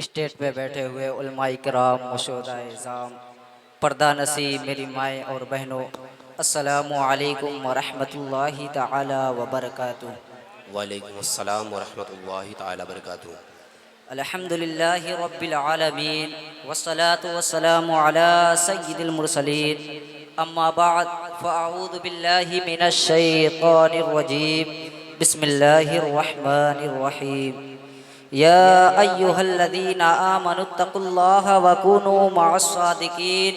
Stage پہ بیٹھے ہوئے علماء کرام، مشہدہ اعظام، پردہ نصیب میری مائیں اور بہنوں، السلام علیکم ورحمۃ اللہ تعالی وبرکاتہ۔ وعلیکم السلام ورحمۃ اللہ تعالی وبرکاتہ۔ الحمد للہ رب العالمین والصلاة والسلام علی سید المرسلین، اما بعد فاعوذ باللہ من الشیطان الرجیم، بسم اللہ الرحمن الرحیم۔ یا ایہا الذین آمنوا اتقوا اللہ وکونوا مع الصادقین،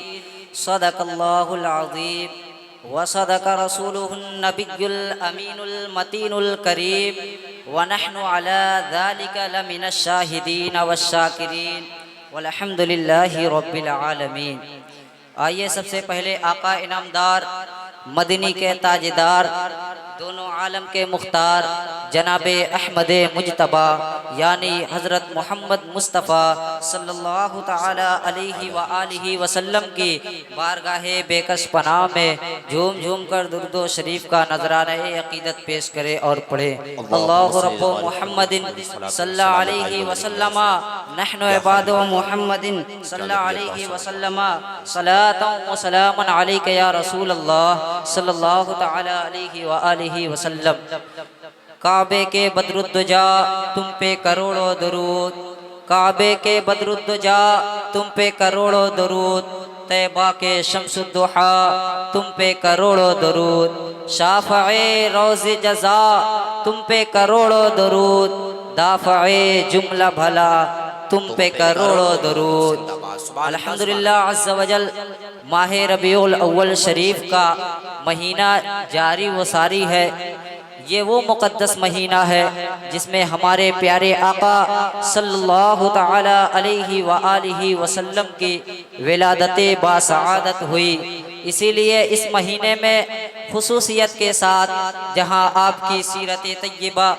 صدق اللہ العظیم وصدق رسولہ النبی الامین المتین الکریم، ونحن على ذلك لمن الشاہدین والشاکرین والحمد للہ رب العالمین۔ آئیے سب سے پہلے آقا انعامدار، مدنی کے تاجدار، دونوں عالم کے مختار جناب احمد مجتبی یعنی حضرت محمد مصطفیٰ صلی اللہ تعالی علیہ وآلہ وسلم کی بارگاہ بےکس پناہ میں جھوم جھوم کر درود و شریف کا نذرانہ عقیدت پیش کرے اور پڑھے۔ اللہ رب محمد صلی اللہ علیہ وسلم نحن عباد محمد صلی اللہ علیہ وسلم صلاۃ و سلام علیک یا رسول اللہ صلی اللہ تعالی علیہ وآلہ وسلم۔ کعبے کے بدر الدجا تم پہ کروڑوں درود، کعبے کے بدر الدجا تم پہ کروڑوں درود، طیبہ کے شمس الضحیٰ تم پہ کروڑوں درود، شافع روز جزا تم پہ کروڑوں درود، دافع جملہ بھلا تم پہ کروڑوں درود۔ الحمدللہ عز وجل ماہ ربیع الاول شریف کا مہینہ جاری و ساری ہے۔ یہ وہ مقدس مہینہ ہے جس میں ہمارے پیارے آقا صلی اللہ تعالی علیہ وآلہ وسلم کی ولادت باسعادت ہوئی۔ اسی لیے اس مہینے میں خصوصیت کے ساتھ جہاں آپ کی سیرت طیبہ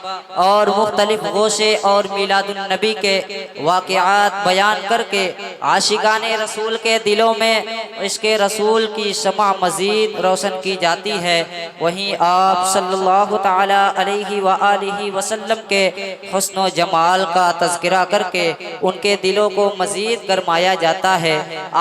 اور مختلف گوشے اور میلاد النبی کے واقعات بیان کر کے عاشقان رسول کے دلوں میں عشق رسول کی شمع مزید روشن کی جاتی ہے، وہیں آپ صلی اللہ تعالی علیہ وآلہ وسلم کے حسن و جمال کا تذکرہ کر کے ان کے دلوں کو مزید گرمایا جاتا ہے۔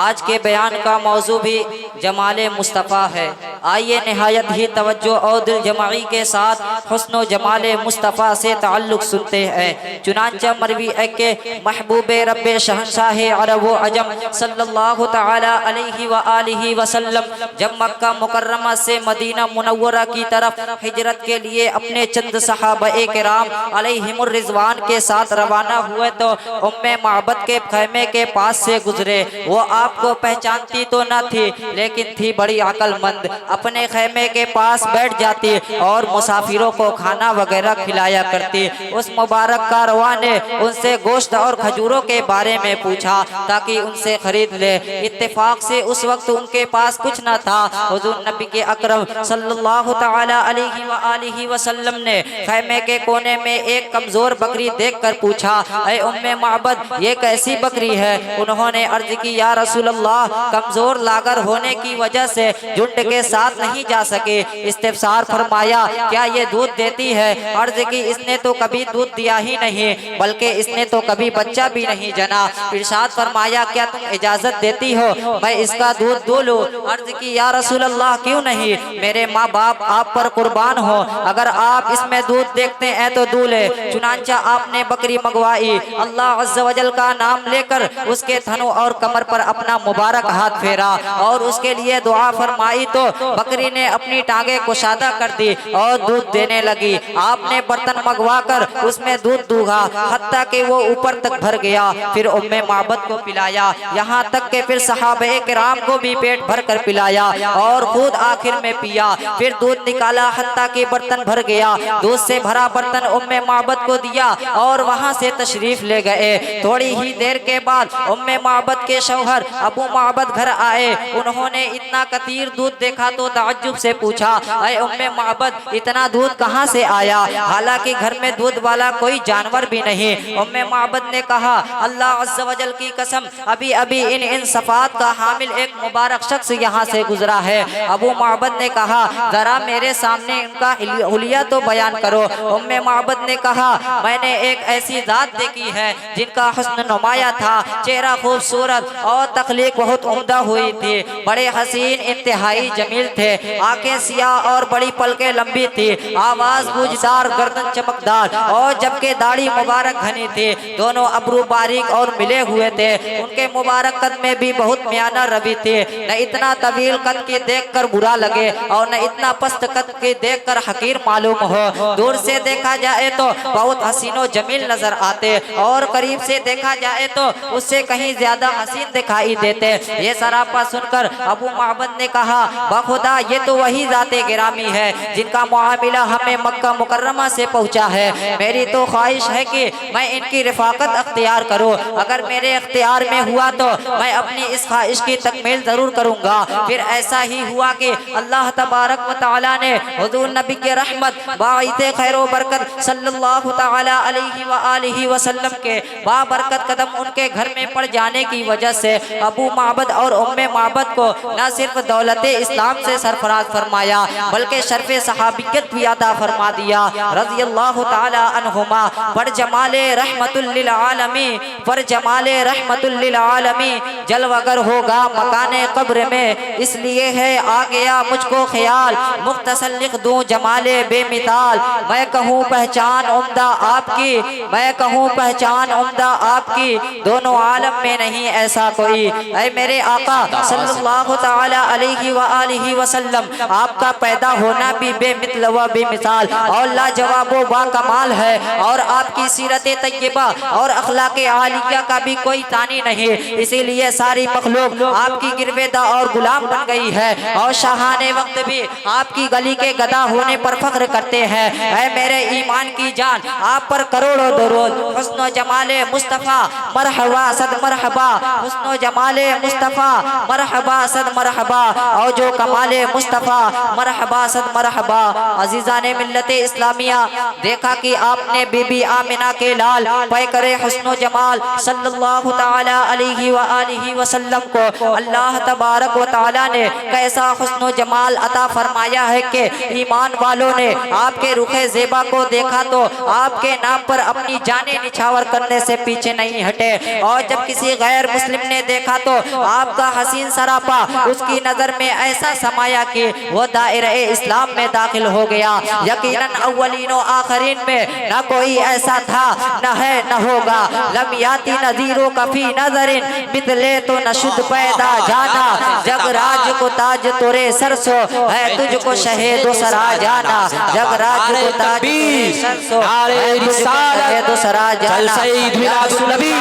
آج کے بیان کا موضوع بھی جمال مصطفیٰ ہے۔ آئیے نہایت ہی توجہ اور دل جمعی کے ساتھ حسن و جمال مصطفیٰ سے تعلق سنتے ہیں۔ چنانچہ مروی ہے کہ محبوب رب شہنشاہ عرب و عجم صلی اللہ تعالی علیہ وآلہ وسلم جب مکہ مکرمہ سے مدینہ منورہ کی طرف ہجرت کے لیے اپنے چند صحابہ کرام علیہم الرضوان کے ساتھ روانہ ہوئے تو ام معبد کے خیمے کے پاس سے گزرے۔ وہ آپ کو پہچانتی تو نہ تھی لیکن تھی بڑی عقل مند، اپنے خیمے کے پاس بیٹھ جاتی اور مسافروں کو کھانا وغیرہ کھلایا کرتی۔ اس مبارک کارواں نے ان سے گوشت اور کھجوروں کے بارے میں پوچھا تاکہ ان سے خرید لے۔ اتفاق سے اس وقت ان کے پاس کچھ نہ تھا۔ حضور نبی کے اکرم صلی اللہ تعالی علیہ وآلہ وسلم نے خیمے کے کونے میں ایک کمزور بکری دیکھ کر پوچھا، اے ام معبد یہ کیسی بکری ہے؟ انہوں نے عرض کی، یا رسول اللہ کمزور لاغر ہونے کی وجہ سے جھنڈ کے ساتھ نہیں جا سکے۔ استفسار فرمایا، کیا یہ دودھ دیتی ہے؟ عرض کی، اس نے تو کبھی دودھ دیا ہی نہیں بلکہ اس نے تو کبھی بچہ بھی نہیں جنا۔ ارشاد فرمایا، کیا تم اجازت دیتی ہو میں اس کا دودھ دو لوں؟ عرض کی، یا رسول اللہ کیوں نہیں، میرے ماں باپ آپ پر قربان ہو، اگر آپ اس میں دودھ دیکھتے ہیں تو دو لے۔ چنانچہ آپ نے بکری منگوائی، اللہ عز و جل کا نام لے کر اس کے تھنوں اور کمر پر اپنا مبارک ہاتھ پھیرا اور اس کے لیے دعا فرمائی تو بکری نے اپنی ٹانگیں کشادہ کر دی اور دودھ دینے لگی۔ آپ نے برتن منگوا کر اس میں دودھ دوگا حتیٰ کہ وہ اوپر تک بھر گیا، پھر ام معبد کو پلایا، یہاں تک کہ پھر صحابہ کرام کو بھی پیٹ بھر کر پلایا اور خود آخر میں پیا، پھر دودھ نکالا حتیٰ کہ برتن بھر گیا۔ دودھ سے بھرا برتن ام معبد کو دیا اور وہاں سے تشریف لے گئے۔ تھوڑی ہی دیر کے بعد ام معبد کے شوہر ابو معبد گھر آئے۔ انہوں نے اتنا کثیر دودھ دیکھا تو تو تعجب سے پوچھا اے ام معبد اتنا دودھ کہاں سے آیا، حالانکہ گھر میں دودھ والا کوئی جانور بھی نہیں۔ ام معبد نے کہا اللہ عز و جل کی قسم ابھی ابھی ان صفات کا حامل ایک مبارک شخص یہاں سے گزرا ہے۔ ابو معبد نے کہا ذرا میرے سامنے ان کا حلیہ تو بیان کرو۔ ام معبد نے کہا میں نے ایک ایسی ذات دیکھی ہے جن کا حسن نمایاں تھا، چہرہ خوبصورت اور تخلیق بہت عمدہ ہوئی تھی، بڑے حسین انتہائی جمیل تھے، آنکھیں سیاہ اور بڑی پلکیں لمبی تھی، آواز گوجدار، گردن چمکدار اور جبکہ داڑھی مبارک گھنی تھی، دونوں ابرو باریک اور ملے ہوئے تھے، ان کے مبارک قد میں بھی بہت میانہ روی تھی، نہ اتنا طویل قد کی دیکھ کر برا لگے اور نہ اتنا پست قد کی دیکھ کر حقیر معلوم ہو۔ دور سے دیکھا جائے تو بہت حسین و جمیل نظر آتے اور قریب سے دیکھا جائے تو اس سے کہیں زیادہ حسین دکھائی دیتے۔ یہ سراپا سن کر ابو معبد نے کہا بخدا یہ تو وہی ذات گرامی ہے جن کا معاملہ ہمیں مکہ مکرمہ سے پہنچا ہے، میری تو خواہش ہے کہ میں ان کی رفاقت اختیار کروں، اگر میرے اختیار میں ہوا تو میں اپنی اس خواہش کی تکمیل ضرور کروں گا۔ پھر ایسا ہی ہوا کہ اللہ تبارک و تعالی نے حضور نبی کی رحمت باعث خیر و برکت صلی اللہ تعالی علیہ وآلہ وسلم کے بابرکت قدم ان کے گھر میں پڑ جانے کی وجہ سے ابو معبد اور ام معبد کو نہ صرف دولت اسلام سے سرفراز فرمایا بلکہ شرف صحابیت بھی عطا فرما دیا رضی اللہ تعالی عنہما۔ پر جمال رحمت للعالمین، پر جمال رحمت للعالمین جلوگر ہوگا مکان قبر میں، اس لیے ہے آ گیا مجھ کو خیال مختصر لکھ دوں جمال بے مثال، میں کہوں پہچان عمدہ آپ کی، میں کہوں پہچان عمدہ آپ کی، دونوں عالم میں نہیں ایسا کوئی۔ اے میرے آقا صلی اللہ تعالی علیہ وآلہ وسلم آپ کا پیدا ہونا بھی بے مثل و بے مثال اور لاجواب و با کمال ہے، اور آپ کی سیرت طیبہ اور اخلاق عالیہ کا بھی کوئی ثانی نہیں، اسی لیے ساری مخلوق آپ کی گرویدہ اور غلام بن گئی ہے، اور شاہان وقت بھی آپ کی گلی کے گدا ہونے پر فخر کرتے ہیں۔ اے میرے ایمان کی جان آپ پر کروڑوں درود، حسن و جمال مصطفیٰ مرحبا صد مرحبا، حسن و جمال مصطفیٰ مرحبا صد مرحبا، اور جو کمال مصطفیٰ مرحبا صد مرحبا۔ عزیزان ملت اسلامیہ دیکھا کہ آپ نے بی بی آمنہ کے لال پیکر حسن و جمال صلی اللہ تعالی علیہ وآلہ وسلم کو اللہ تبارک و تعالی نے کیسا حسن و جمال عطا فرمایا ہے کہ ایمان والوں نے آپ کے رخ زیبا کو دیکھا تو آپ کے نام پر اپنی جانیں نچھاور کرنے سے پیچھے نہیں ہٹے، اور جب کسی غیر مسلم نے دیکھا تو آپ کا حسین سراپا اس کی نظر میں ایسا سمایا کہ وہ دائرہ اسلام میں داخل ہو گیا۔ یقیناً اولین و آخرین میں نہ کوئی ایسا تھا نہ ہے نہ ہوگا، لم یاتی نظیروں کا فی نظر مثلے تو نشد پیدا جانا، جگ راج کو تاج تورے سرسو ہے تجھ کو شہید و سرا جانا، جگ راج کو تاج تورے سرسو ہے تجھ کو شہید و سرا جانا۔ سید میلاد النبی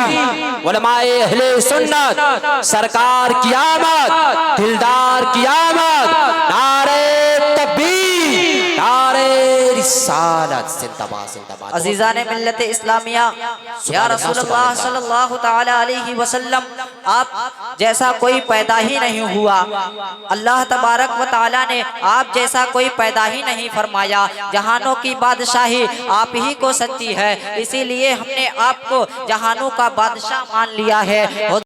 علماء اہل سنت سرکار کی آمد، دلدار کی آمد، نعرہ تکبیر، نعرہ رسالت، زندہ باد زندہ باد۔ عزیزان ملت اسلامیہ یا رسول اللہ صلی اللہ تعالی علیہ وسلم آپ جیسا کوئی پیدا ہی نہیں ہوا، اللہ تبارک و تعالی نے آپ جیسا کوئی پیدا ہی نہیں فرمایا، جہانوں کی بادشاہی آپ ہی کو سچی ہے، اسی لیے ہم نے آپ کو جہانوں کا بادشاہ مان لیا ہے۔